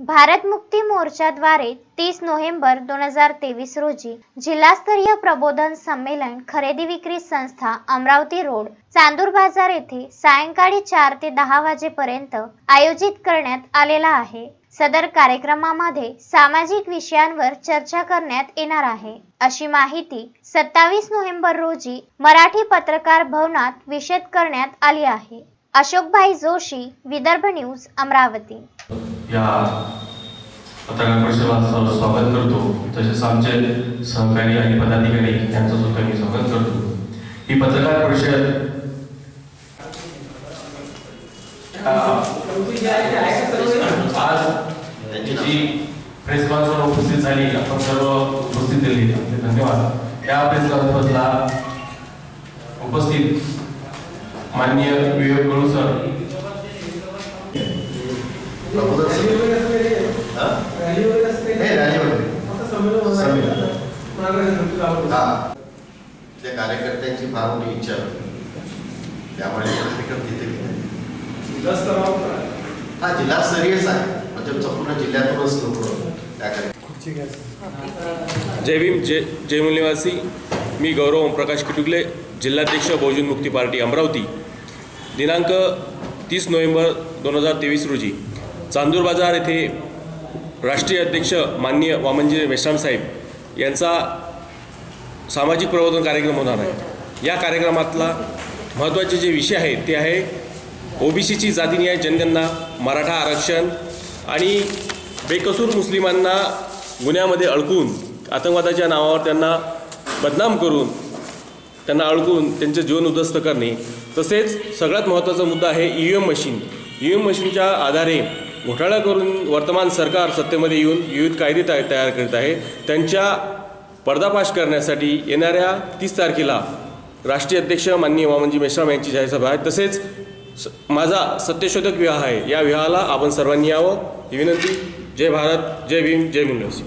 भारत मुक्ती मोर्चाद्वारे 30 नोव्हेंबर 2023 रोजी जिल्हास्तरीय प्रबोधन संमेलन खरेदी विक्री संस्था अमरावती रोड चांदूर बाजार येथे सायंकाळी 4 ते 10 वाजेपर्यंत आयोजित करण्यात आलेला आहे। सदर कार्यक्रमामध्ये सामाजिक विषयांवर चर्चा करण्यात येणार आहे, अशी माहिती 27 नोव्हेंबर रोजी मराठी पत्रकार भवनात विषद करण्यात आली आहे। अशोकभाई जोशी, विदर्भ न्यूज, अमरावती। या पत्रकार परिषदेला स्वागत करतो। तसेच आमचे सहकारी आणि पदाधिकारी यांचं सुद्धा मी स्वागत करतो। ही पत्रकार परिषद आज त्यांची प्रेस कॉन्फरन्स उपस्थित झाली, आपण सर्व उपस्थित दिले, धन्यवाद। या प्रेस कॉन्फरन्सला उपस्थित माननीय विवेक गळू सर, त्या कार्यकर्त्यांची फार मोठी इच्छा होती, त्यामुळे हा जिल्हास्तरीयच आहे, म्हणजे संपूर्ण जिल्ह्यातूनच लोक। जय भीम, जय मूल्यवासी। मी गौरव ओमप्रकाश किटुगले, जिल्हाध्यक्ष बहुजन मुक्ती पार्टी अमरावती। दिनांक 30 नोव्हेंबर 2023 रोजी चांदूर बाजार येथे राष्ट्रीय अध्यक्ष माननीय वामनजी मेश्राम साहेब यांचा सामाजिक प्रबोधन कार्यक्रम होणार आहे। या कार्यक्रमातला महत्त्वाचे जे विषय आहेत ते आहे ओबीसीची जातीनिहाय जनगणना, मराठा आरक्षण आणि बेकसूर मुस्लिमांना गुन्ह्यामध्ये अडकून आतंकवादाच्या नावावर त्यांना बदनाम करून त्यांना अडकून त्यांचे जीवन उद्ध्वस्त करणे। तसेच सगळ्यात महत्त्वाचा मुद्दा आहे ईव्हीएम मशीन। ईव्हीएम मशीनच्या आधारे घोटाळा करून वर्तमान सरकार सत्तेमध्ये येऊन विविध कायदे तयार करीत आहे। त्यांच्या पर्दाफाश करण्यासाठी येणाऱ्या 30 तारखेला राष्ट्रीय अध्यक्ष माननीय वामनजी मेश्राम यांची जाहीर सभा आहे। तसेच माझा सत्यशोधक विवाह आहे, या विवाहाला आपण सर्वांनी यावं ही विनंती। जय भारत, जय भीम, जय मूल्यवासी।